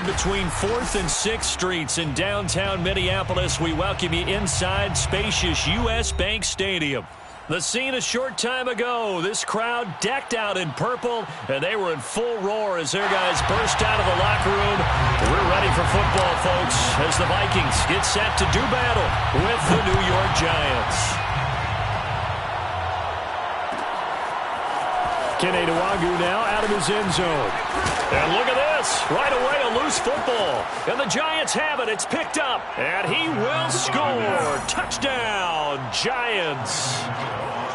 located between 4th and 6th Streets in downtown Minneapolis. We welcome you inside spacious U.S. Bank Stadium. The scene a short time ago, this crowd decked out in purple, and they were in full roar as their guys burst out of the locker room. We're ready for football, folks, as the Vikings get set to do battle with the New York Giants. Kene Nwangwu now out of his end zone. And look at this. Right away, a loose football. And the Giants have it. It's picked up. And he will score. Touchdown, Giants.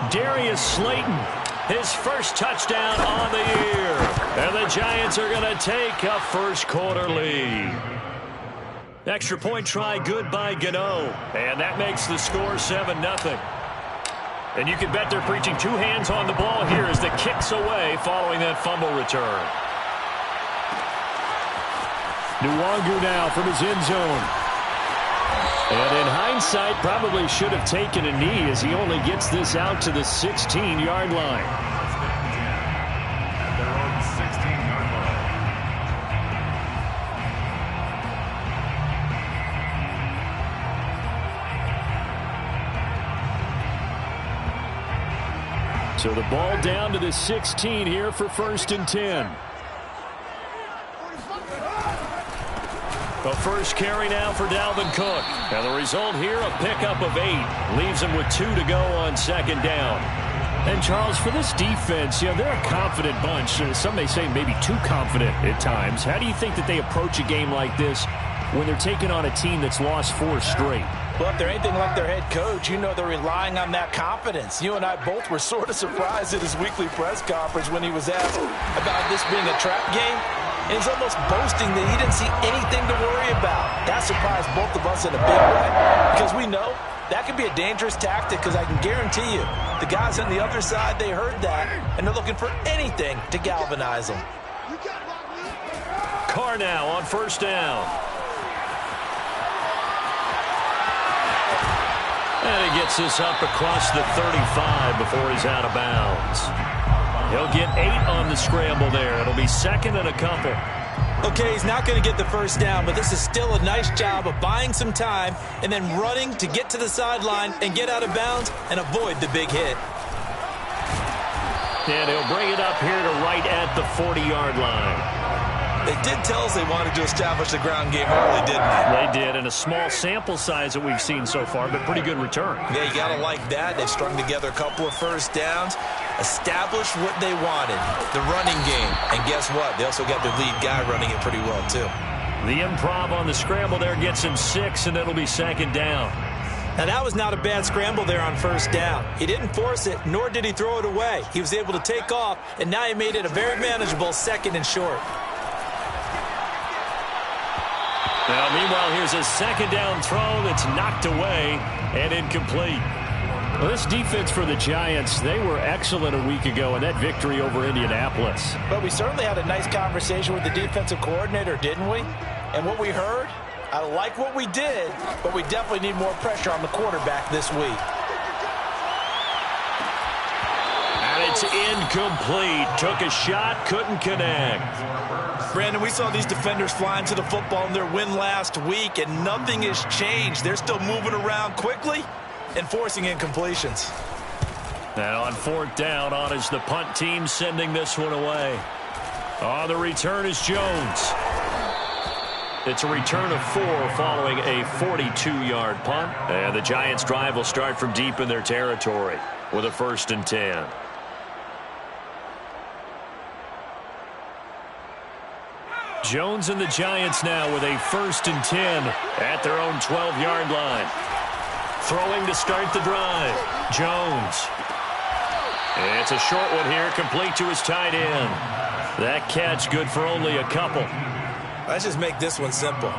Darius Slayton, his first touchdown on the year. And the Giants are going to take a first-quarter lead. Extra point try good by Gano. And that makes the score 7-0. And you can bet they're preaching two hands on the ball here as the kick's away following that fumble return. Nwangwu now from his end zone. And in hindsight, probably should have taken a knee as he only gets this out to the 16-yard line. So the ball down to the 16 here for 1st and 10. The first carry now for Dalvin Cook. And the result here, a pickup of 8. Leaves him with 2 to go on 2nd down. And Charles, for this defense, they're a confident bunch. Some may say maybe too confident at times. How do you think that they approach a game like this when they're taking on a team that's lost 4 straight? Well, if they're anything like their head coach, they're relying on that confidence. You and I both were sort of surprised at his weekly press conference when he was asked about this being a trap game. And he's almost boasting that he didn't see anything to worry about. That surprised both of us in a big way because we know that could be a dangerous tactic because I can guarantee you the guys on the other side, they heard that, and they're looking for anything to galvanize them. Carr now on 1st down. And he gets this up across the 35 before he's out of bounds. He'll get 8 on the scramble there. It'll be 2nd and a couple. Okay, he's not going to get the first down, but this is still a nice job of buying some time and then running to get to the sideline and get out of bounds and avoid the big hit. And he'll bring it up here to right at the 40-yard line. They did tell us they wanted to establish the ground game early, didn't they? They did, and a small sample size that we've seen so far, but pretty good return. Yeah, you got to like that. They've strung together a couple of first downs, established what they wanted, the running game. And guess what? They also got their lead guy running it pretty well, too. The improv on the scramble there gets him 6, and it'll be 2nd down. Now, that was not a bad scramble there on 1st down. He didn't force it, nor did he throw it away. He was able to take off, and now he made it a very manageable 2nd and short. Now, meanwhile, here's a 2nd down throw that's knocked away and incomplete. Well, this defense for the Giants, they were excellent a week ago in that victory over Indianapolis. But we certainly had a nice conversation with the defensive coordinator, didn't we? And what we heard, I like what we did, but we definitely need more pressure on the quarterback this week. And it's incomplete. Took a shot, couldn't connect. Brandon, we saw these defenders flying to the football in their win last week, and nothing has changed. They're still moving around quickly and forcing incompletions. Now on 4th down, on is the punt team sending this one away. On the return is Jones. It's a return of 4 following a 42-yard punt. And the Giants' drive will start from deep in their territory with a 1st and 10. Jones and the Giants now with a 1st and 10 at their own 12-yard line. Throwing to start the drive. Jones. It's a short one here, complete to his tight end. That catch good for only a couple. Let's just make this one simple.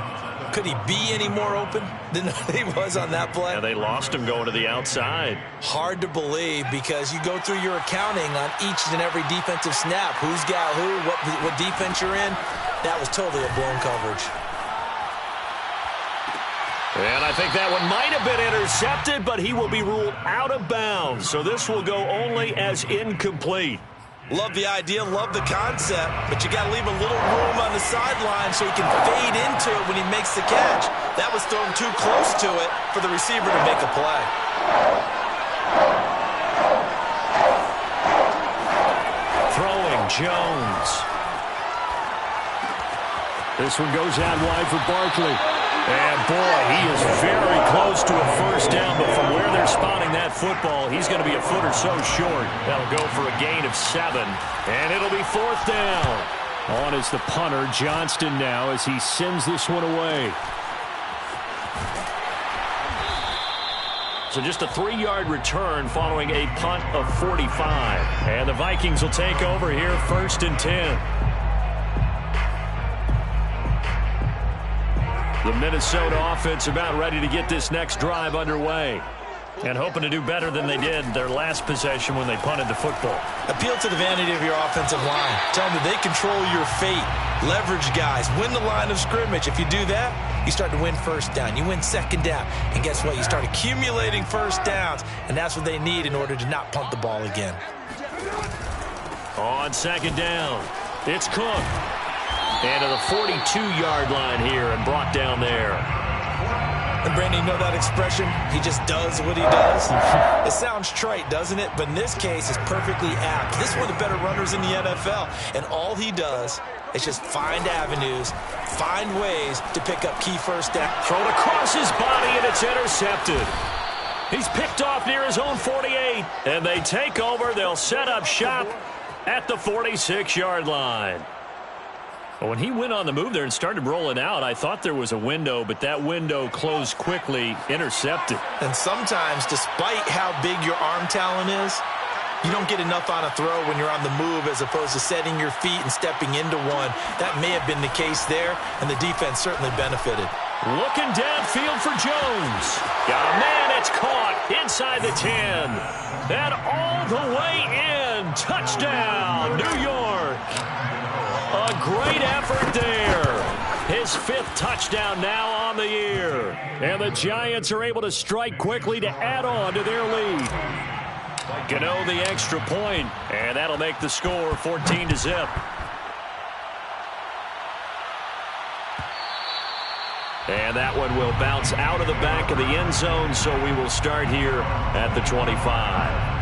Could he be any more open than he was on that play? Yeah, they lost him going to the outside. Hard to believe because you go through your accounting on each and every defensive snap. Who's got who, what defense you're in. That was totally a blown coverage. And I think that one might have been intercepted, but he will be ruled out of bounds. So this will go only as incomplete. Love the idea, love the concept, but you got to leave a little room on the sideline so he can fade into it when he makes the catch. That was thrown too close to it for the receiver to make a play. Throwing, Jones. This one goes out wide for Barkley. And, boy, he is very close to a first down, but from where they're spotting that football, he's going to be a foot or so short. That'll go for a gain of 7, and it'll be 4th down. On is the punter, Johnston, now, as he sends this one away. So just a 3-yard return following a punt of 45. And the Vikings will take over here, 1st and 10. The Minnesota offense about ready to get this next drive underway and hoping to do better than they did their last possession when they punted the football. Appeal to the vanity of your offensive line. Tell them that they control your fate. Leverage guys. Win the line of scrimmage. If you do that, you start to win first down. You win second down. And guess what? You start accumulating first downs, and that's what they need in order to not punt the ball again. On 2nd down, it's Cook. And to the 42-yard line here and brought down there. And Brandon, you know that expression? He just does what he does. It sounds trite, doesn't it? But in this case, it's perfectly apt. This is one of the better runners in the NFL. And all he does is just find avenues, find ways to pick up key first down. Thrown across his body, and it's intercepted. He's picked off near his own 48. And they take over. They'll set up shop at the 46-yard line. When he went on the move there and started rolling out, I thought there was a window, but that window closed quickly, intercepted. And sometimes, despite how big your arm talent is, you don't get enough on a throw when you're on the move as opposed to setting your feet and stepping into one. That may have been the case there, and the defense certainly benefited. Looking downfield for Jones. Got a man, it's caught inside the 10. And all the way in. Touchdown, New York. A great effort there. His 5th touchdown now on the year. And the Giants are able to strike quickly to add on to their lead. Gano the extra point, and that'll make the score 14-0. And that one will bounce out of the back of the end zone, so we will start here at the 25.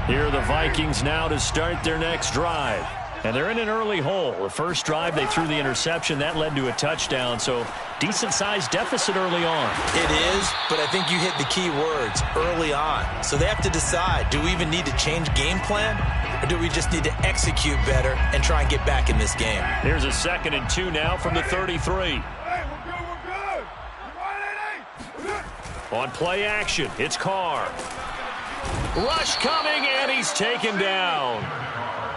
Here are the Vikings now to start their next drive. And they're in an early hole. The first drive, they threw the interception. That led to a touchdown, so decent-sized deficit early on. It is, but I think you hit the key words, early on. So they have to decide, do we even need to change game plan, or do we just need to execute better and try and get back in this game? Here's a 2nd and 2 now from the 33. On play action, it's Carr. Rush coming, and he's taken down.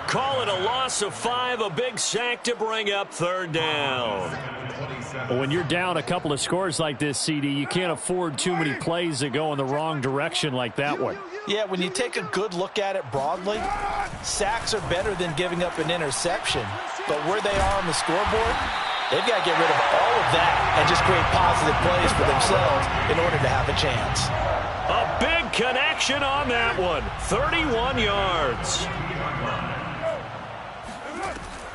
Call it a loss of 5, a big sack to bring up 3rd down. When you're down a couple of scores like this, CD, you can't afford too many plays that go in the wrong direction like that one. Yeah, when you take a good look at it broadly, sacks are better than giving up an interception. But where they are on the scoreboard, they've got to get rid of all of that and just create positive plays for themselves in order to have a chance. A big connection on that one. 31 yards.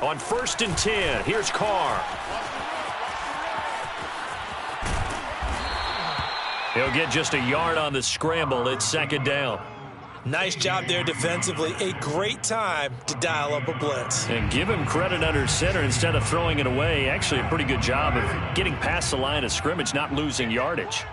On 1st and 10, here's Carr. He'll get just a yard on the scramble. It's 2nd down. Nice job there defensively. A great time to dial up a blitz. And give him credit under center instead of throwing it away. Actually, a pretty good job of getting past the line of scrimmage, not losing yardage.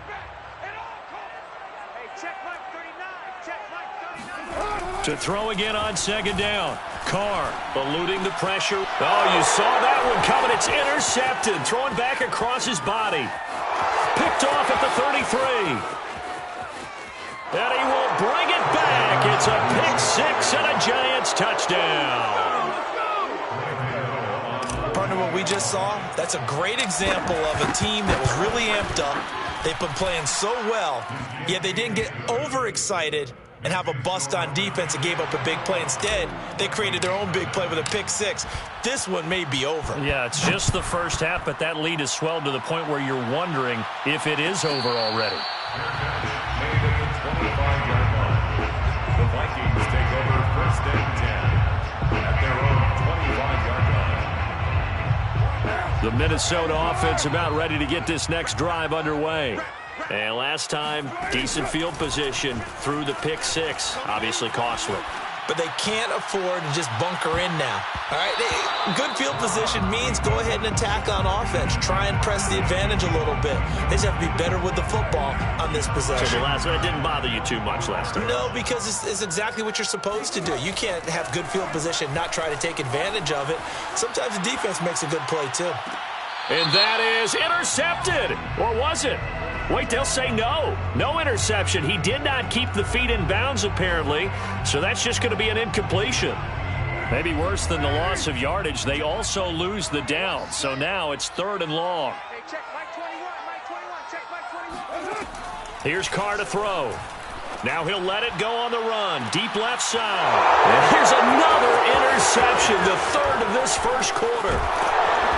To throw again on 2nd down. Carr eluding the pressure. Oh, you saw that one coming. It's intercepted. Throwing back across his body. Picked off at the 33. And he will bring it back. It's a pick-6 and a Giants touchdown. Partner, what we just saw, that's a great example of a team that was really amped up. They've been playing so well, yet they didn't get overexcited and have a bust on defense and gave up a big play. Instead, they created their own big play with a pick-6. This one may be over. Yeah, it's just the first half, but that lead has swelled to the point where you're wondering if it is over already. The Vikings take over 1st The Minnesota offense about ready to get this next drive underway. And last time, decent field position through the pick six. Obviously costly. But they can't afford to just bunker in now. All right, good field position means go ahead and attack on offense. Try and press the advantage a little bit. They just have to be better with the football on this possession. So it didn't bother you too much last time? No, because it's exactly what you're supposed to do. You can't have good field position, not try to take advantage of it. Sometimes the defense makes a good play, too. And that is intercepted. Or was it? Wait, they'll say no. No interception. He did not keep the feet in bounds, apparently. So that's just going to be an incompletion. Maybe worse than the loss of yardage, they also lose the down. So now it's 3rd and long. Hey, check Mike 21, Mike 21, check Mike 21. Here's Carr to throw. Now he'll let it go on the run. Deep left side. And here's another interception, the 3rd of this first quarter.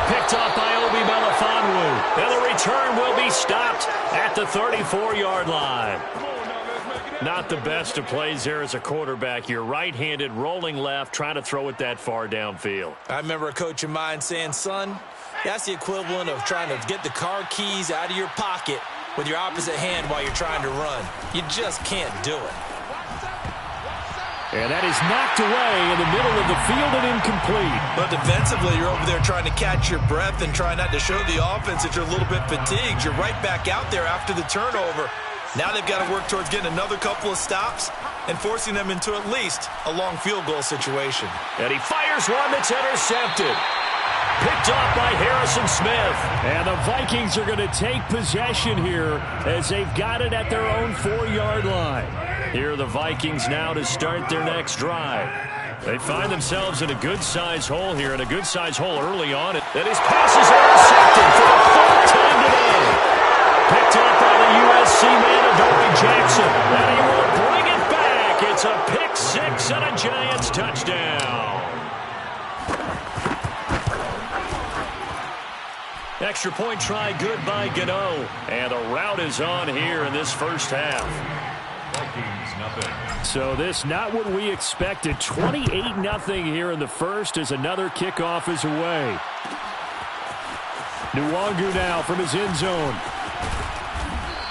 Picked up by Obi Melifonwu. And the return will be stopped at the 34-yard line. Not the best of plays there as a quarterback. You're right-handed, rolling left, trying to throw it that far downfield. I remember a coach of mine saying, son, that's the equivalent of trying to get the car keys out of your pocket with your opposite hand while you're trying to run. You just can't do it. And that is knocked away in the middle of the field and incomplete. But defensively, you're over there trying to catch your breath and try not to show the offense that you're a little bit fatigued. You're right back out there after the turnover. Now they've got to work towards getting another couple of stops and forcing them into at least a long field goal situation. And he fires one that's intercepted. Picked off by Harrison Smith. And the Vikings are going to take possession here as they've got it at their own 4-yard line. Here are the Vikings now to start their next drive. They find themselves in a good-sized hole here, and a good-sized hole early on. And his pass is intercepted for the 4th time today. Picked up by the USC man, Adoree Jackson. And he will bring it back. It's a pick six and a Giants touchdown. Extra point try good by Gano. And the route is on here in this first half. So this not what we expected. 28-0 here in the first as another kickoff is away. Nwangu now from his end zone.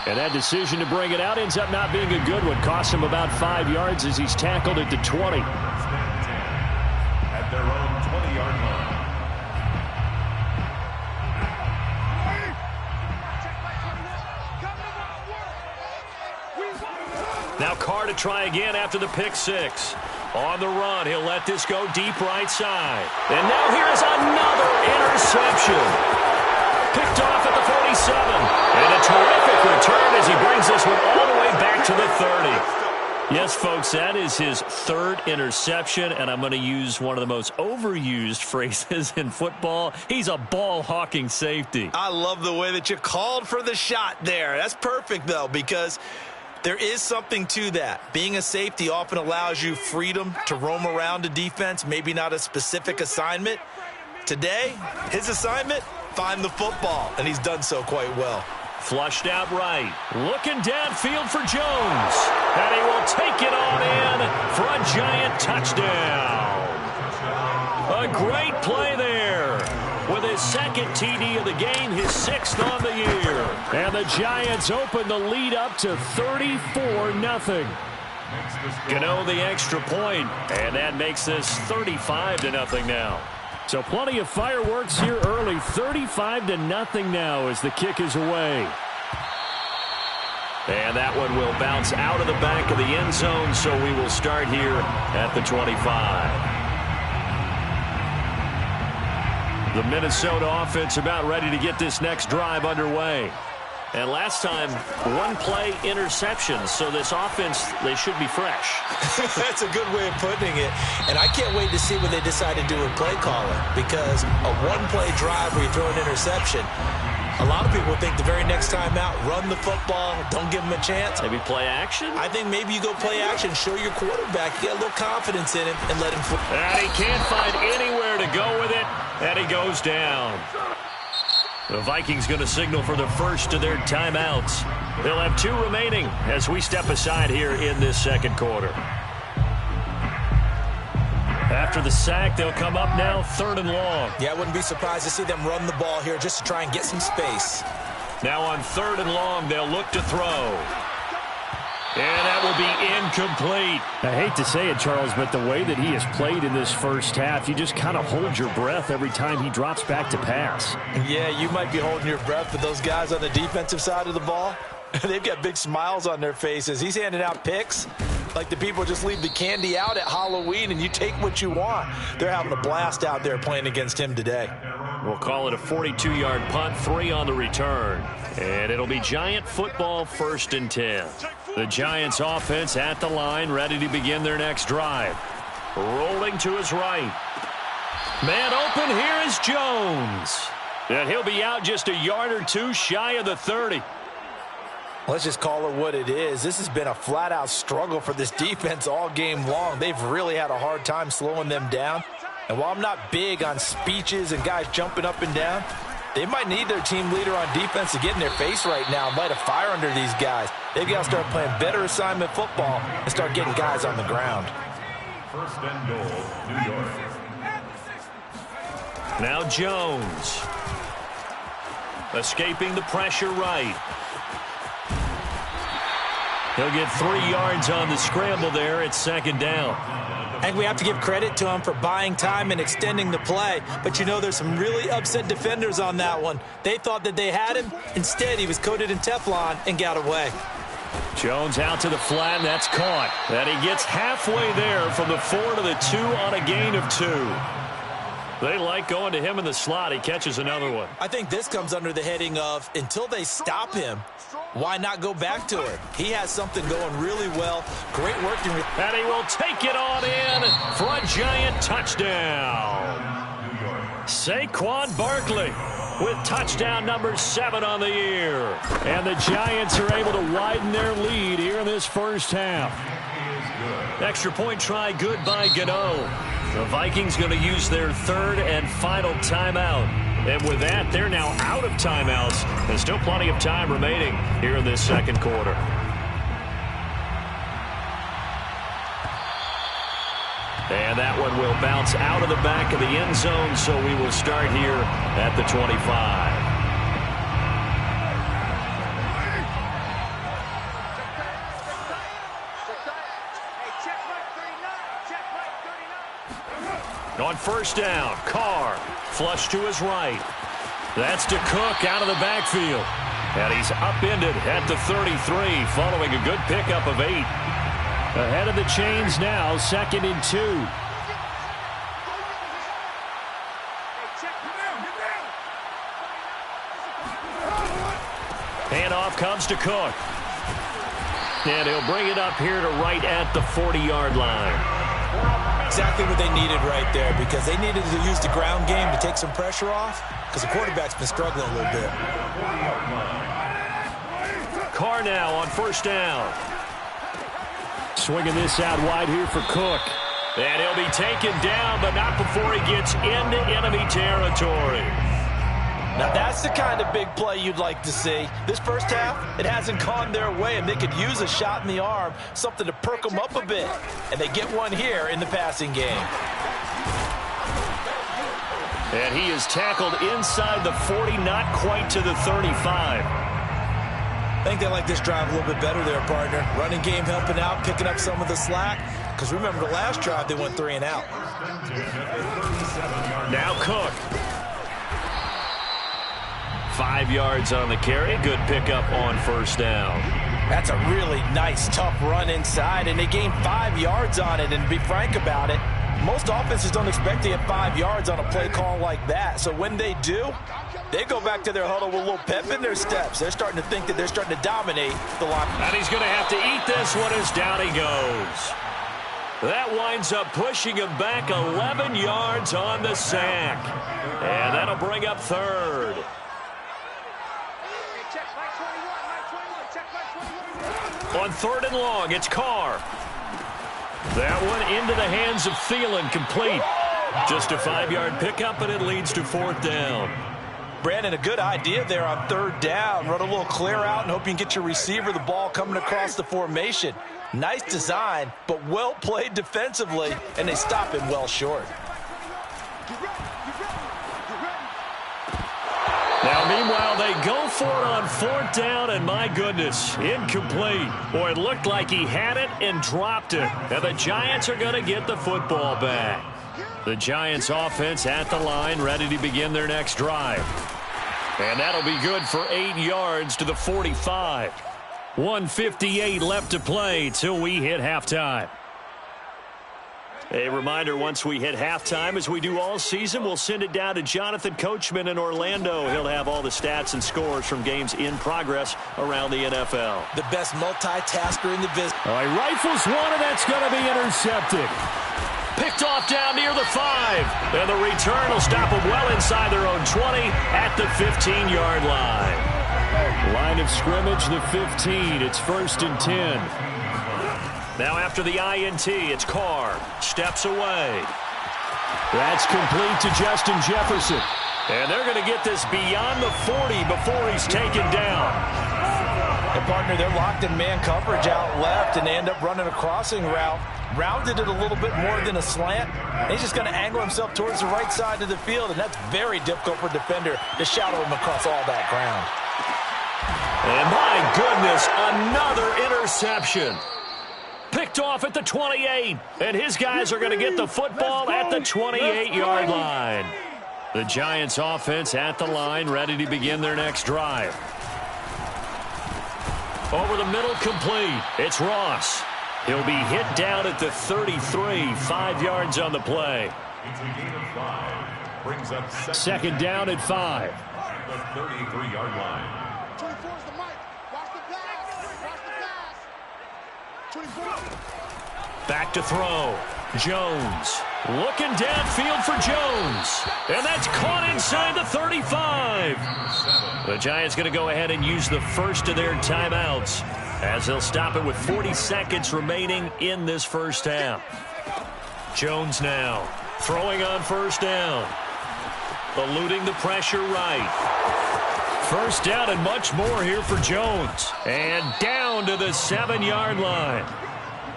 And that decision to bring it out ends up not being a good one. Costs him about 5 yards as he's tackled at the 20. At their own 20-yard line. Now Carr to try again after the pick six. On the run, he'll let this go deep right side. And now here's another interception. Picked off at the 47. And a terrific return as he brings this one all the way back to the 30. Yes, folks, that is his 3rd interception, and I'm going to use one of the most overused phrases in football. He's a ball-hawking safety. I love the way that you called for the shot there. That's perfect, though, because there is something to that. Being a safety often allows you freedom to roam around a defense, maybe not a specific assignment. Today, his assignment, find the football, and he's done so quite well. Flushed out right. Looking downfield for Jones. And he will take it on in for a Giant touchdown. A great play there. With his 2nd TD of the game, his 6th on the year. And the Giants open the lead up to 34-0. Gano the extra point, and that makes this 35-0 now. So plenty of fireworks here early. 35-0 now as the kick is away. And that one will bounce out of the back of the end zone, so we will start here at the 25. The Minnesota offense about ready to get this next drive underway. And last time, 1-play interception. So this offense, they should be fresh. That's a good way of putting it. And I can't wait to see what they decide to do with play calling. Because a 1-play drive where you throw an interception, a lot of people think the very next time out, run the football, don't give him a chance. Maybe play action? I think maybe you go play action, show your quarterback, you get a little confidence in him, and let him. And he can't find anywhere to go with it, and he goes down. The Vikings going to signal for the first of their timeouts. They'll have 2 remaining as we step aside here in this second quarter. After the sack, they'll come up now 3rd and long. Yeah, I wouldn't be surprised to see them run the ball here just to try and get some space. Now on 3rd and long, they'll look to throw. And that will be incomplete. I hate to say it, Charles, but the way that he has played in this first half, you just kind of hold your breath every time he drops back to pass. Yeah, you might be holding your breath, but those guys on the defensive side of the ball, they've got big smiles on their faces. He's handing out picks like the people just leave the candy out at Halloween and you take what you want. They're having a blast out there playing against him today. We'll call it a 42-yard punt, 3 on the return. And it'll be Giant football, 1st and 10. The Giants offense at the line, ready to begin their next drive. Rolling to his right. Man open, here is Jones. And he'll be out just a yard or two shy of the 30. Let's just call it what it is. This has been a flat-out struggle for this defense all game long. They've really had a hard time slowing them down. And while I'm not big on speeches and guys jumping up and down, they might need their team leader on defense to get in their face right now and light a fire under these guys. They've got to start playing better assignment football and start getting guys on the ground. 1st and goal, New York. Now Jones. Escaping the pressure right. He'll get 3 yards on the scramble there. It's 2nd down. I think we have to give credit to him for buying time and extending the play. But, you know, there's some really upset defenders on that one. They thought that they had him. Instead, he was coated in Teflon and got away. Jones out to the flat, and that's caught. And he gets halfway there from the 4 to the 2 on a gain of 2. They like going to him in the slot. He catches another one. I think this comes under the heading of until they stop him, why not go back to it? He has something going really well. Great work. And he will take it on in for a Giant touchdown. Saquon Barkley with touchdown number 7 on the year. And the Giants are able to widen their lead here in this first half. Extra point try good by Gano. The Vikings going to use their 3rd and final timeout. And with that, they're now out of timeouts. There's still plenty of time remaining here in this 2nd quarter. And that one will bounce out of the back of the end zone, so we will start here at the 25. On 1st down, Carr, flush to his right. That's to Cook out of the backfield. And he's upended at the 33, following a good pickup of 8. Ahead of the chains now, 2nd and 2. Handoff comes to Cook. And he'll bring it up here to right at the 40-yard line. Exactly what they needed right there, because they needed to use the ground game to take some pressure off, because the quarterback's been struggling a little bit. Carr now on 1st down. Swinging this out wide here for Cook. And he'll be taken down, but not before he gets into enemy territory. Now that's the kind of big play you'd like to see. This first half, it hasn't gone their way, and they could use a shot in the arm, something to perk them up a bit. And they get one here in the passing game. And he is tackled inside the 40, not quite to the 35. I think they like this drive a little bit better there, partner. Running game helping out, picking up some of the slack. Because remember, the last drive, they went 3 and out. Now Cook. 5 yards on the carry. Good pickup on 1st down. That's a really nice, tough run inside, and they gained 5 yards on it. And to be frank about it, most offenses don't expect to get 5 yards on a play call like that. So when they do, they go back to their huddle with a little pep in their steps. They're starting to think that they're starting to dominate the line. And he's going to have to eat this one as down he goes. That winds up pushing him back 11 yards on the sack. And that'll bring up 3rd. On 3rd and long, it's Carr. That one into the hands of Thielen, complete. Just a 5-yard pickup, and it leads to 4th down. Brandon, a good idea there on third down. Run a little clear out and hope you can get your receiver the ball coming across the formation. Nice design, but well played defensively, and they stop him well short. Now, meanwhile, they go for it on fourth down, and my goodness, incomplete. Boy, it looked like he had it and dropped it. Now, the Giants are going to get the football back. The Giants offense at the line, ready to begin their next drive. And that'll be good for 8 yards to the 45. 1:58 left to play till we hit halftime. A reminder, once we hit halftime, as we do all season, we'll send it down to Jonathan Coachman in Orlando. He'll have all the stats and scores from games in progress around the NFL. The best multitasker in the business. All right, rifles one, and that's going to be intercepted. Picked off down near the 5. And the return will stop them well inside their own 20 at the 15-yard line. Line of scrimmage, the 15. It's 1st and 10. Now after the INT, it's Carr. Steps away. That's complete to Justin Jefferson. And they're going to get this beyond the 40 before he's taken down. And partner, they're locked in man coverage out left, and they end up running a crossing route. Rounded it a little bit more than a slant. And he's just going to angle himself towards the right side of the field, and that's very difficult for a defender to shadow him across all that ground. And my goodness, another interception. Picked off at the 28, and his guys are going to get the football at the 28-yard line. The Giants offense at the line, ready to begin their next drive. Over the middle, complete. It's Ross. He'll be hit down at the 33, 5 yards on the play. It's a gain of 5. Brings up second down at 5. The 33-yard line. 24's the mic. Watch the pass. Watch the pass. 24. Back to throw. Jones. Looking downfield for Jones. And that's caught inside the 35. The Giants going to go ahead and use the first of their timeouts, as they'll stop it with 40 seconds remaining in this first half. Jones now throwing on first down. Eluding the pressure right. First down and much more here for Jones. And down to the 7-yard line.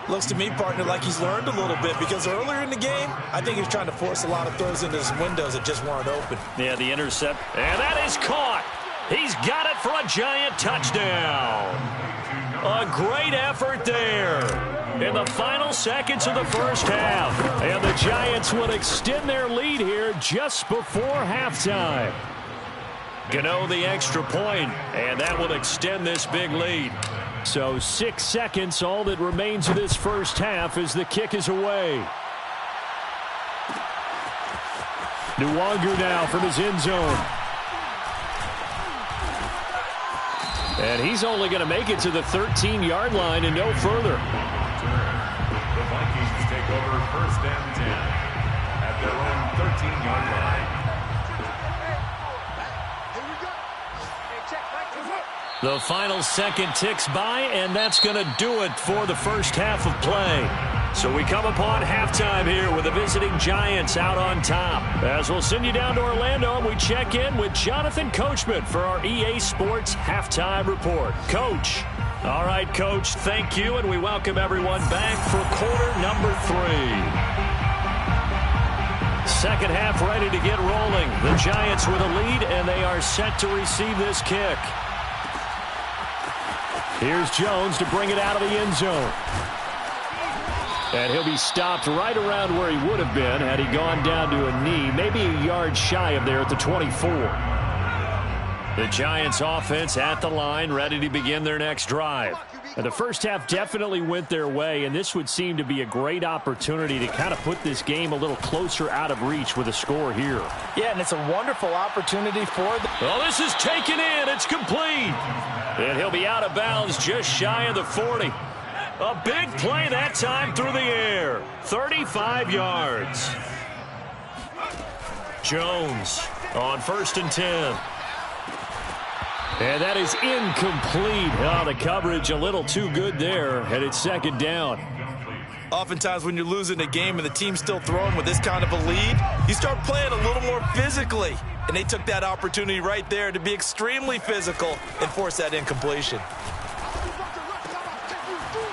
Looks to me, partner, like he's learned a little bit, because earlier in the game, I think he was trying to force a lot of throws into his windows that just weren't open. Yeah, the intercept. And that is caught. He's got it for a Giant touchdown. A great effort there in the final seconds of the first half. And the Giants will extend their lead here just before halftime. Gano the extra point, and that will extend this big lead. So 6 seconds, all that remains of this first half as the kick is away. Nwangu now from his end zone. And he's only going to make it to the 13-yard line and no further. The Vikings take over 1st and 10 at their own 13-yard line. The final second ticks by, and that's going to do it for the first half of play. So we come upon halftime here with the visiting Giants out on top. As we'll send you down to Orlando, and we check in with Jonathan Coachman for our EA Sports Halftime Report. Coach. All right, Coach, thank you, and we welcome everyone back for quarter number 3. Second half ready to get rolling. The Giants with a lead, and they are set to receive this kick. Here's Jones to bring it out of the end zone. And he'll be stopped right around where he would have been had he gone down to a knee, maybe a yard shy of there at the 24. The Giants offense at the line, ready to begin their next drive. And the first half definitely went their way, and this would seem to be a great opportunity to kind of put this game a little closer out of reach with a score here. Yeah, and it's a wonderful opportunity for them. Well, this is taken in. It's complete. And he'll be out of bounds just shy of the 40. A big play that time through the air. 35 yards. Jones on 1st and 10. And that is incomplete. Oh, the coverage a little too good there, and it's second down. Oftentimes when you're losing a game and the team's still throwing with this kind of a lead, you start playing a little more physically. and they took that opportunity right there to be extremely physical and force that incompletion.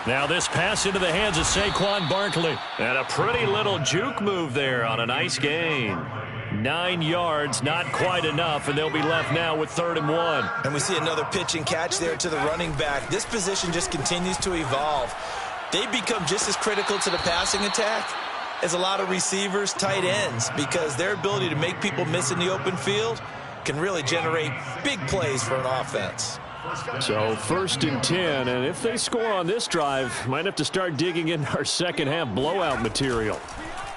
Now this pass into the hands of Saquon Barkley. And a pretty little juke move there on a nice gain. 9 yards, not quite enough, and they'll be left now with 3rd and 1. And we see another pitch and catch there to the running back. This position just continues to evolve. They become just as critical to the passing attack as a lot of receivers, tight ends, because their ability to make people miss in the open field can really generate big plays for an offense. So 1st and 10, and if they score on this drive, might have to start digging in our second half blowout material.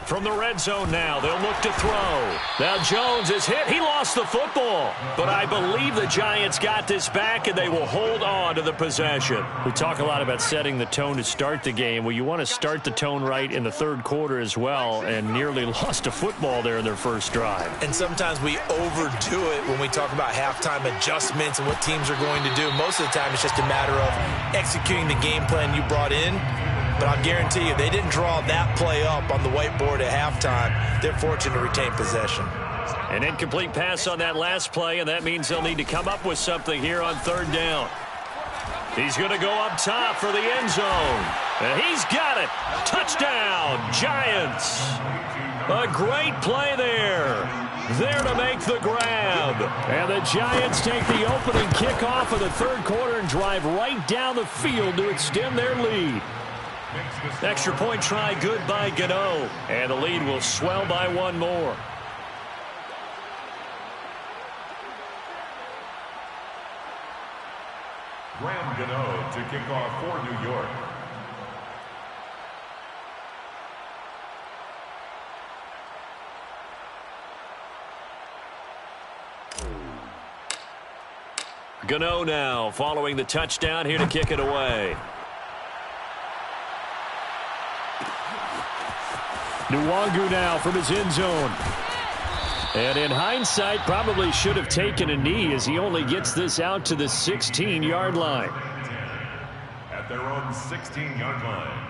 From the red zone now, they'll look to throw. Now Jones is hit. He lost the football. But I believe the Giants got this back, and they will hold on to the possession. We talk a lot about setting the tone to start the game. Well, you want to start the tone right in the 3rd quarter as well, and nearly lost a football there in their first drive. And sometimes we overdo it when we talk about halftime adjustments and what teams are going to do. Most of the time, it's just a matter of executing the game plan you brought in. But I'll guarantee you, they didn't draw that play up on the whiteboard at halftime. They're fortunate to retain possession. An incomplete pass on that last play, and that means they'll need to come up with something here on 3rd down. He's going to go up top for the end zone. And he's got it. Touchdown, Giants. A great play there. There to make the grab. And the Giants take the opening kickoff of the 3rd quarter and drive right down the field to extend their lead. Extra point try good by Gano. And the lead will swell by 1 more. Graham Gano to kick off for New York. Gano now following the touchdown here to kick it away. Nwangu now from his end zone. And in hindsight, probably should have taken a knee as he only gets this out to the 16-yard line. At their own 16-yard line.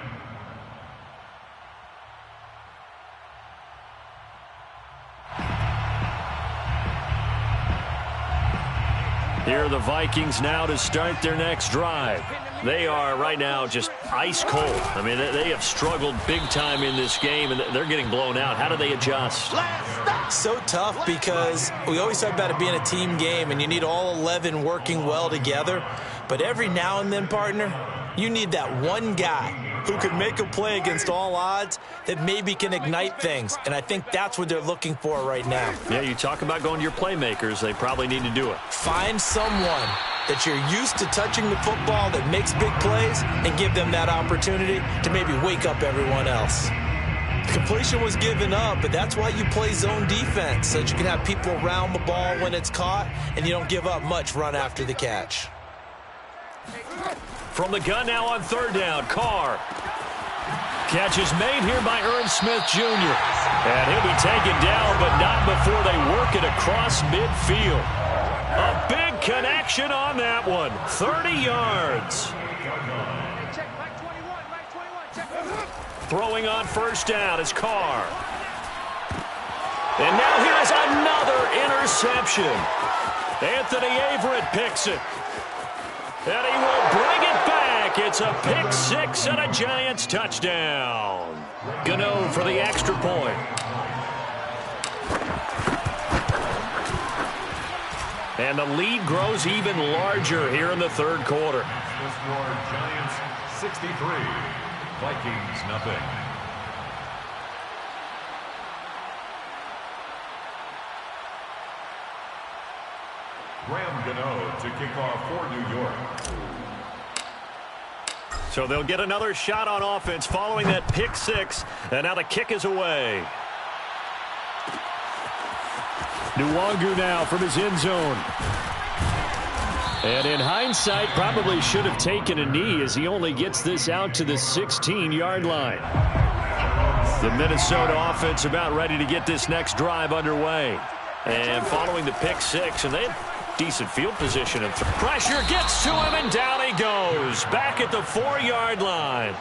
Here are the Vikings now to start their next drive. They are right now just ice cold. I mean, they have struggled big time in this game, and they're getting blown out. How do they adjust? So tough because we always talk about it being a team game, and you need all 11 working well together. But every now and then, partner, you need that one guy who can make a play against all odds that maybe can ignite things. And I think that's what they're looking for right now. Yeah, you talk about going to your playmakers. They probably need to do it. Find someone that you're used to touching the football that makes big plays and give them that opportunity to maybe wake up everyone else. Completion was given up, but that's why you play zone defense, so that you can have people around the ball when it's caught and you don't give up much run after the catch. From the gun now on 3rd down, Carr. Catch is made here by Ernst Smith Jr. And he'll be taken down, but not before they work it across midfield. A big connection on that one. 30 yards. Throwing on 1st down is Carr. And now here's another interception. Anthony Averett picks it. And he will bring it back. It's a pick 6 and a Giants touchdown. Gano for the extra point. And the lead grows even larger here in the 3rd quarter. The score, Giants 63, Vikings nothing. Graham Gano to kick off for New York. So they'll get another shot on offense following that pick 6. And now the kick is away. Nwangu now from his end zone. And in hindsight, probably should have taken a knee as he only gets this out to the 16-yard line. The Minnesota offense about ready to get this next drive underway. And following the pick 6, and they have decent field position. And pressure gets to him, and down he goes. Back at the 4-yard line.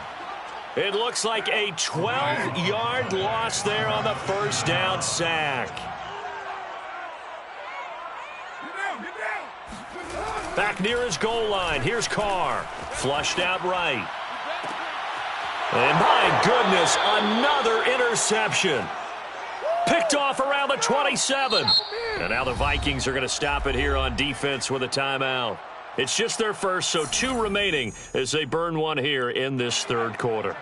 It looks like a 12-yard loss there on the 1st down sack. Back near his goal line. Here's Carr. Flushed out right. And my goodness, another interception. Picked off around the 27. And now the Vikings are going to stop it here on defense with a timeout. It's just their first, so 2 remaining as they burn one here in this third quarter.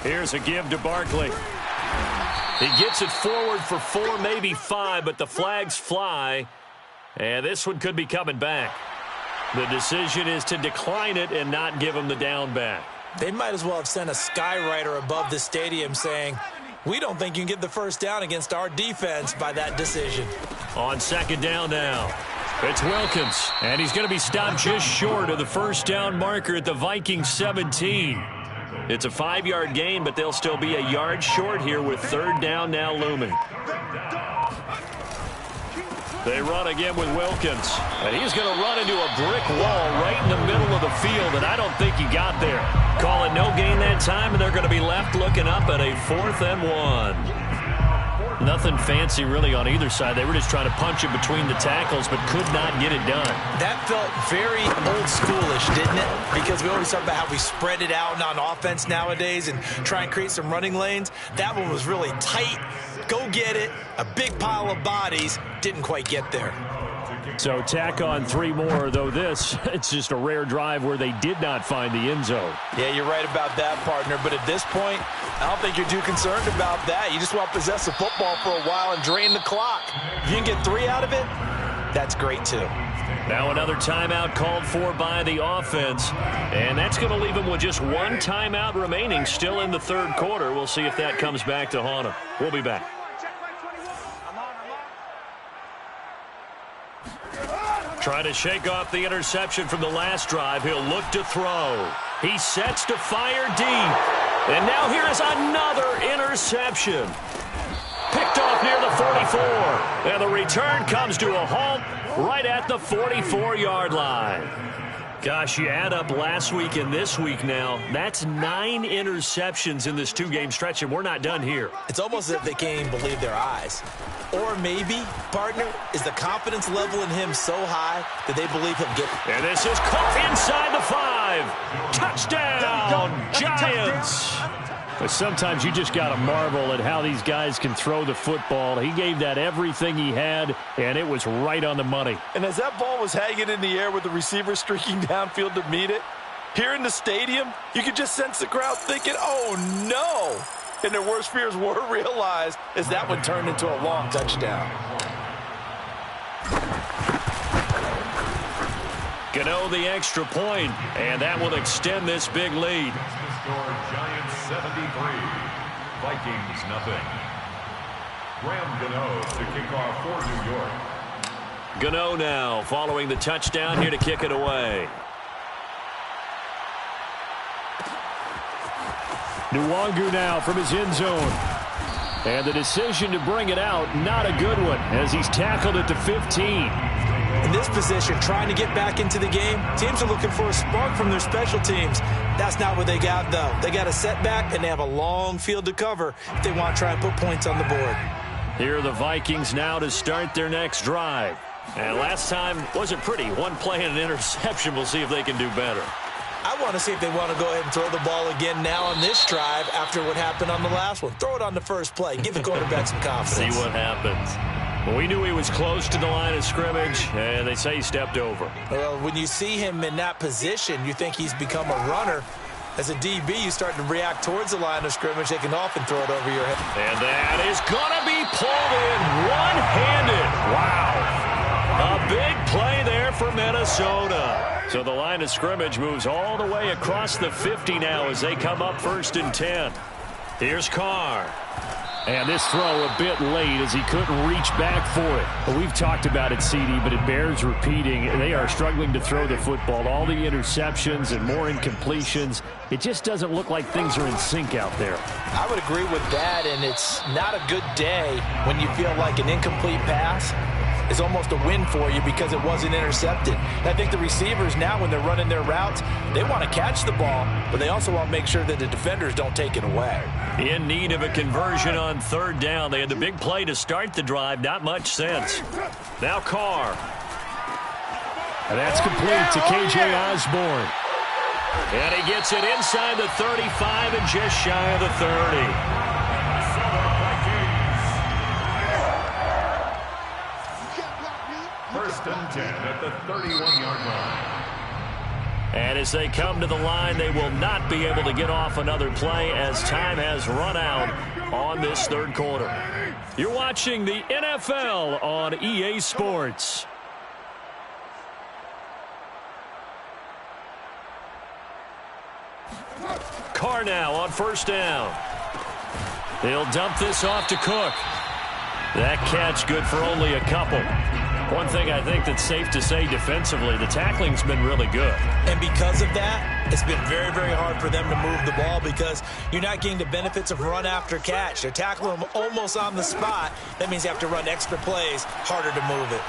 Here's a give to Barkley. He gets it forward for 4, maybe 5, but the flags fly. And this one could be coming back. The decision is to decline it and not give him the down back. They might as well have sent a skywriter above the stadium saying, we don't think you can get the first down against our defense by that decision. On second down now, it's Wilkins, and he's going to be stopped just short of the first down marker at the Vikings 17. It's a 5-yard gain, but they'll still be a yard short here with third down now looming. They run again with Wilkins, and he's going to run into a brick wall right in the middle of the field, and I don't think he got there. Call it no gain that time, and they're going to be left looking up at a 4th and 1. Nothing fancy really on either side. They were just trying to punch it between the tackles, but could not get it done. That felt very old schoolish, didn't it? Because we always talk about how we spread it out on offense nowadays and try and create some running lanes. That one was really tight. Go get it. A big pile of bodies. Didn't quite get there. So tack on 3 more, though this, it's just a rare drive where they did not find the end zone. Yeah, you're right about that, partner. But at this point, I don't think you're too concerned about that. You just want to possess the football for a while and drain the clock. If you can get 3 out of it, that's great, too. Now another timeout called for by the offense, and that's going to leave them with just 1 timeout remaining still in the third quarter. We'll see if that comes back to haunt them. We'll be back. Trying to shake off the interception from the last drive. He'll look to throw. He sets to fire deep. And now here is another interception. Picked off near the 44. And the return comes to a halt right at the 44-yard line. Gosh, you add up last week and this week now. That's 9 interceptions in this 2-game stretch, and we're not done here. It's almost as if they can't even believe their eyes. Or maybe, partner, is the confidence level in him so high that they believe he'll get it. And this is caught inside the 5. Touchdown, Giants. But sometimes you just got to marvel at how these guys can throw the football. He gave that everything he had, and it was right on the money. And as that ball was hanging in the air with the receiver streaking downfield to meet it, here in the stadium, you could just sense the crowd thinking, oh, no. And their worst fears were realized as that one turned into a long touchdown. Gano the extra point, and that will extend this big lead. Score Giants 73, Vikings nothing. Graham Gano to kick off for New York. Gano now following the touchdown here to kick it away. Nwangu now from his end zone. And the decision to bring it out, not a good one, as he's tackled at the 15. In this position, trying to get back into the game, teams are looking for a spark from their special teams. That's not what they got, though. They got a setback, and they have a long field to cover if they want to try and put points on the board. Here are the Vikings now to start their next drive. And last time wasn't pretty. 1 play and an interception. We'll see if they can do better. I want to see if they want to go ahead and throw the ball again now on this drive after what happened on the last one. Throw it on the first play. Give the quarterback some confidence. See what happens. Well, we knew he was close to the line of scrimmage, and they say he stepped over. Well, when you see him in that position, you think he's become a runner. As a DB, you start to react towards the line of scrimmage. They can often throw it over your head. And that is going to be pulled in one-handed. Wow. A big play there for Minnesota. So the line of scrimmage moves all the way across the 50 now as they come up 1st and 10. Here's Carr. And this throw a bit late as he couldn't reach back for it. Well, we've talked about it, CD, but it bears repeating. They are struggling to throw the football. All the interceptions and more incompletions. It just doesn't look like things are in sync out there. I would agree with that, and it's not a good day when you feel like an incomplete pass is almost a win for you because it wasn't intercepted. And I think the receivers now, when they're running their routes, they want to catch the ball, but they also want to make sure that the defenders don't take it away. In need of a conversion on third down. They had the big play to start the drive. Not much sense. Now Carr. And that's complete to K.J. Osborne. And he gets it inside the 35 and just shy of the 30. First and 10 at the 31-yard line. And as they come to the line, they will not be able to get off another play as time has run out on this third quarter. You're watching the NFL on EA Sports. Carr now on first down. He'll dump this off to Cook. That catch good for only a couple. One thing I think that's safe to say defensively, the tackling's been really good. And because of that, it's been very, very hard for them to move the ball because you're not getting the benefits of run after catch. They're tackling them almost on the spot. That means you have to run extra plays, harder to move it.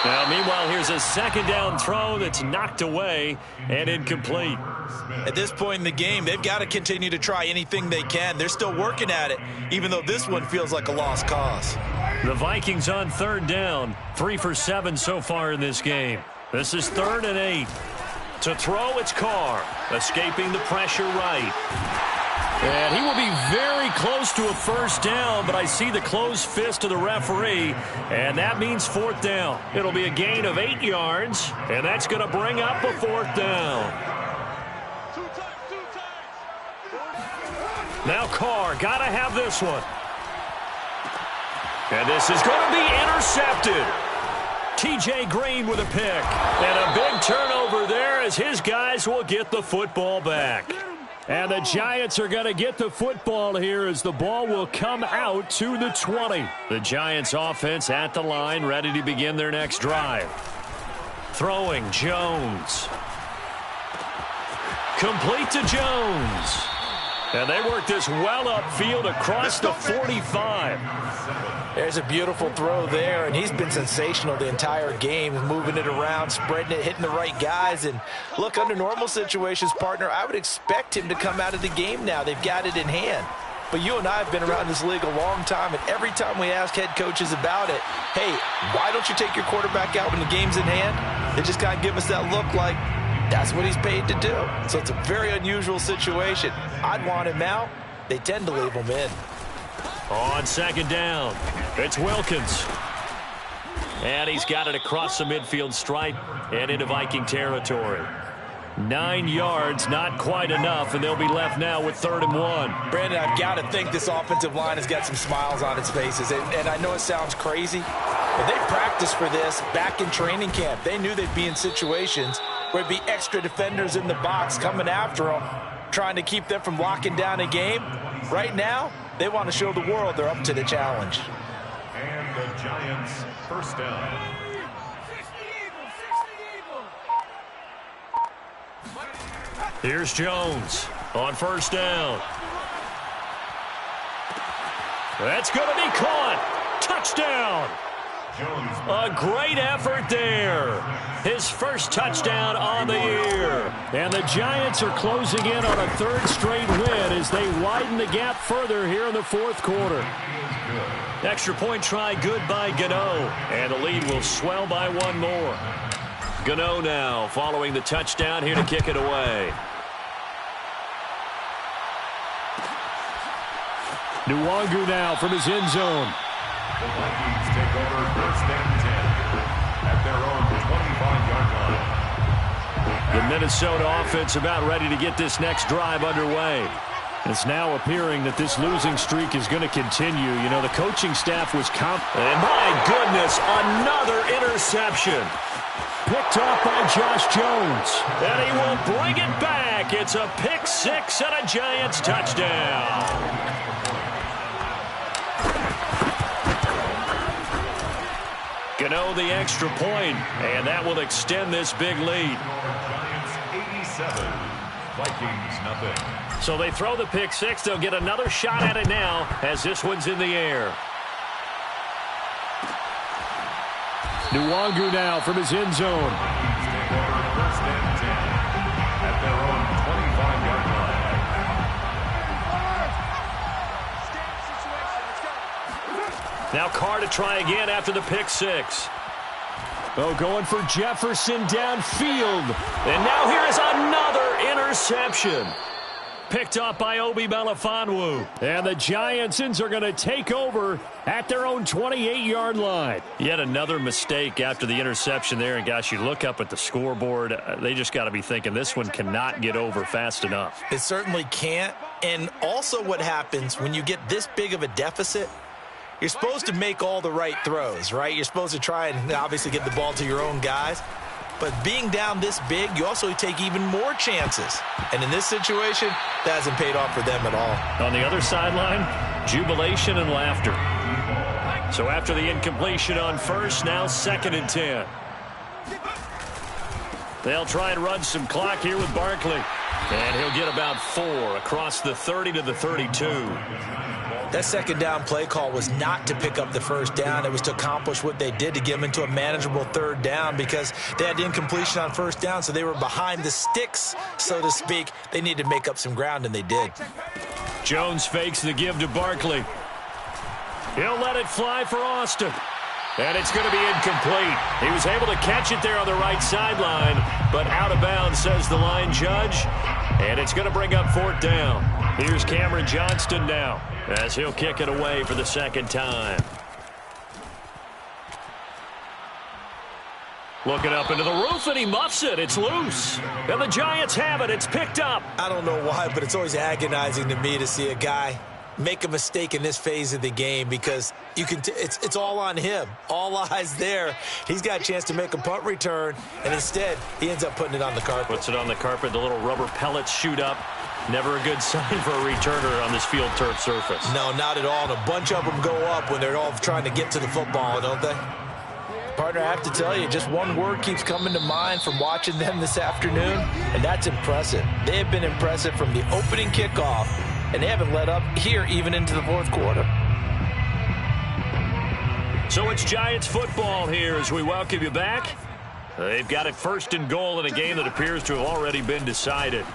Now, meanwhile, here's a second down throw that's knocked away and incomplete. At this point in the game, they've got to continue to try anything they can. They're still working at it, even though this one feels like a lost cause. The Vikings on third down, 3 for 7 so far in this game. This is 3rd and 8. To throw, it's Carr, escaping the pressure right. And he will be very close to a first down, but I see the closed fist of the referee, and that means 4th down. It'll be a gain of 8 yards, and that's going to bring up a 4th down. Now Carr, got to have this one. And this is going to be intercepted. T.J. Green with a pick. And a big turnover there as his guys will get the football back. And the Giants are going to get the football here as the ball will come out to the 20. The Giants offense at the line, ready to begin their next drive. Throwing, Jones. Complete to Jones. And they work this well upfield across the 45. There's a beautiful throw there, and he's been sensational the entire game, moving it around, spreading it, hitting the right guys. And look, under normal situations, partner, I would expect him to come out of the game now. They've got it in hand. But you and I have been around this league a long time, and every time we ask head coaches about it, hey, why don't you take your quarterback out when the game's in hand? They just kind of give us that look like that's what he's paid to do. So it's a very unusual situation. I'd want him out. They tend to leave him in. On second down, it's Wilkins. And he's got it across the midfield stripe and into Viking territory. 9 yards, not quite enough, and they'll be left now with 3rd and 1. Brandon, I've got to think this offensive line has got some smiles on its faces. And I know it sounds crazy, but they practiced for this back in training camp. They knew they'd be in situations where it'd be extra defenders in the box coming after them, trying to keep them from locking down a game. Right now, they want to show the world they're up to the challenge. And the Giants first down. Here's Jones on first down. That's going to be caught. Touchdown. Jones. A great effort there. His first touchdown on the year. And the Giants are closing in on a 3rd straight win as they widen the gap further here in the 4th quarter. Extra point try good by Gano. And the lead will swell by 1 more. Gano now following the touchdown here to kick it away. Nwangu now from his end zone. The Vikings take over 1st and 10 at their own 25-yard line. The Minnesota offense about ready to get this next drive underway. It's now appearing that this losing streak is going to continue. You know, the coaching staff was confident. And my goodness, another interception. Picked off by Josh Jones. And he will bring it back. It's a pick 6 and a Giants touchdown. Gano the extra point, and that will extend this big lead. Giants 87, Vikings nothing. So they throw the pick 6. They'll get another shot at it now as this one's in the air. Nwangu now from his end zone. Take over first and 10 at their own 25-yard line. Now Carr to try again after the pick six. Oh, going for Jefferson downfield. And now here is another interception. Picked up by Obi Melifonwu. And the Giantsons are going to take over at their own 28-yard line. Yet another mistake after the interception there. And, gosh, you look up at the scoreboard. They just got to be thinking this one cannot get over fast enough. It certainly can't. And also what happens when you get this big of a deficit, you're supposed to make all the right throws, right? You're supposed to try and obviously get the ball to your own guys. But being down this big, you also take even more chances. And in this situation, that hasn't paid off for them at all. On the other sideline, jubilation and laughter. So after the incompletion on first, now 2nd and 10. They'll try and run some clock here with Barkley. And he'll get about 4 across the 30 to the 32. That second down play call was not to pick up the first down. It was to accomplish what they did, to get them into a manageable third down, because they had incompletion on first down, so they were behind the sticks, so to speak. They needed to make up some ground, and they did. Jones fakes the give to Barkley. He'll let it fly for Austin. And it's going to be incomplete. He was able to catch it there on the right sideline, but out of bounds, says the line judge. And it's going to bring up 4th down. Here's Cameron Johnston now, as he'll kick it away for the second time. Looking up into the roof, and he muffs it. It's loose. And the Giants have it. It's picked up. I don't know why, but it's always agonizing to me to see a guy make a mistake in this phase of the game, because you can it's all on him. All eyes there. He's got a chance to make a punt return, and instead he ends up putting it on the carpet. Puts it on the carpet. The little rubber pellets shoot up. Never a good sign for a returner on this field turf surface. No, not at all. And a bunch of them go up when they're all trying to get to the football, don't they? Partner, I have to tell you, just one word keeps coming to mind from watching them this afternoon, and that's impressive. They have been impressive from the opening kickoff, and they haven't let up here even into the fourth quarter. So it's Giants football here as we welcome you back. They've got it 1st and goal in a game that appears to have already been decided.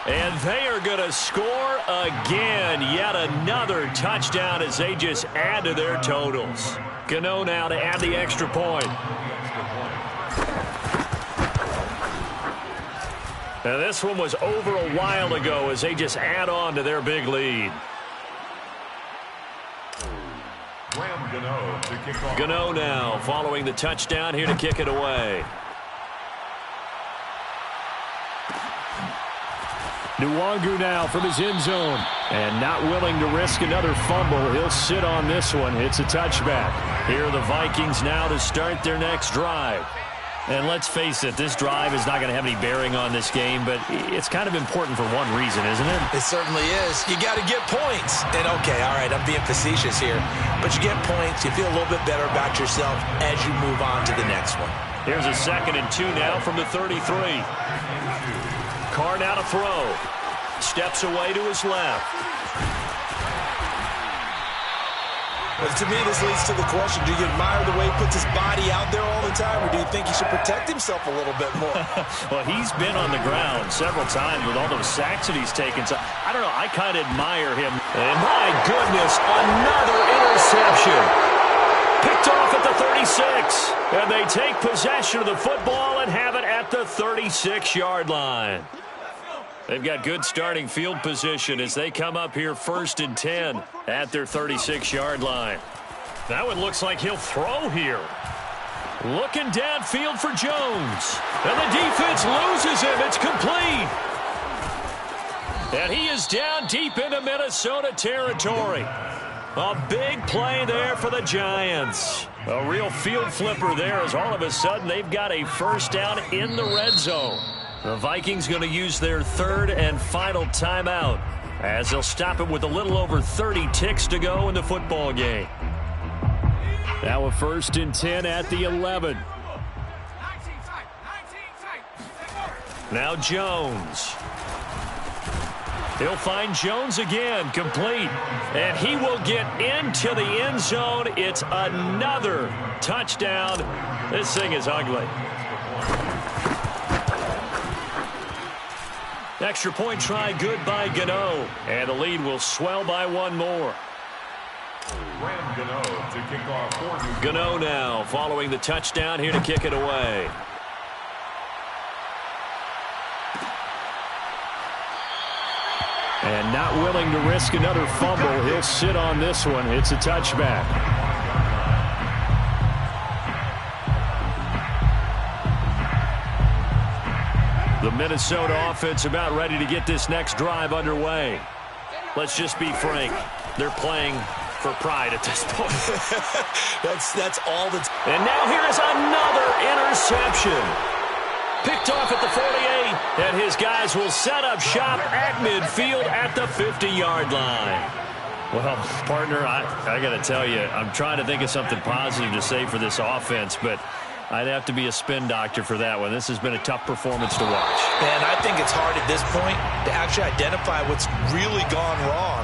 And they are going to score again. Yet another touchdown as they just add to their totals. Gano now to add the extra point. Now this one was over a while ago as they just add on to their big lead. Graham Gano to kick off. Gano now following the touchdown here to kick it away. Nwangu now from his end zone. And not willing to risk another fumble. He'll sit on this one. It's a touchback. Here are the Vikings now to start their next drive. And let's face it, this drive is not going to have any bearing on this game, but it's kind of important for one reason, isn't it? It certainly is. You got to get points. And, okay, all right, I'm being facetious here. But you get points, you feel a little bit better about yourself as you move on to the next one. Here's a 2nd and 2 now from the 33. Carr now to throw. Steps away to his left. Well, to me, this leads to the question, do you admire the way he puts his body out there all the time, or do you think he should protect himself a little bit more? Well, he's been on the ground several times with all those sacks that he's taken. So, I don't know, I kind of admire him. And my goodness, another interception. Picked off at the 36. And they take possession of the football and have it at the 36-yard line. They've got good starting field position as they come up here 1st and 10 at their 36-yard line. That one looks like he'll throw here. Looking downfield for Jones. And the defense loses him. It's complete. And he is down deep into Minnesota territory. A big play there for the Giants. A real field flipper there as all of a sudden they've got a first down in the red zone. The Vikings going to use their 3rd and final timeout as they'll stop it with a little over 30 ticks to go in the football game. Now a 1st and 10 at the 11. Now Jones. He'll find Jones again, complete. And he will get into the end zone. It's another touchdown. This thing is ugly. Extra point try good by Gano. And the lead will swell by one more. Graham Gano to kick off for Gano now following the touchdown here to kick it away. And not willing to risk another fumble. He'll sit on this one. It's a touchback. The Minnesota offense about ready to get this next drive underway. Let's just be frank. They're playing for pride at this point. that's all that's... And now here is another interception. Picked off at the 48, and his guys will set up shop at midfield at the 50-yard line. Well, partner, I got to tell you, I'm trying to think of something positive to say for this offense, but I'd have to be a spin doctor for that one. This has been a tough performance to watch. Man, I think it's hard at this point to actually identify what's really gone wrong.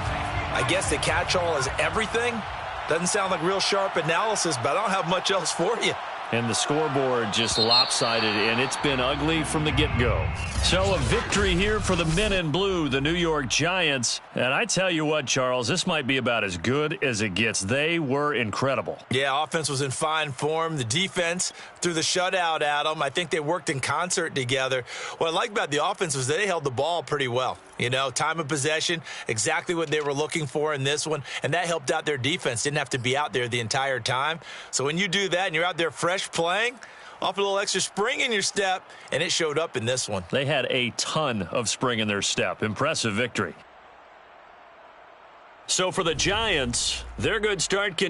I guess the catch-all is everything. Doesn't sound like real sharp analysis, but I don't have much else for you. And the scoreboard just lopsided, and it's been ugly from the get-go. So a victory here for the men in blue, the New York Giants. And I tell you what, Charles, this might be about as good as it gets. They were incredible. Yeah, offense was in fine form. The defense threw the shutout at them. I think they worked in concert together. What I like about the offense was they held the ball pretty well. You know, time of possession, exactly what they were looking for in this one, and that helped out their defense. Didn't have to be out there the entire time. So when you do that and you're out there fresh playing, off a little extra spring in your step, and it showed up in this one. They had a ton of spring in their step. Impressive victory. So for the Giants, their good start continues.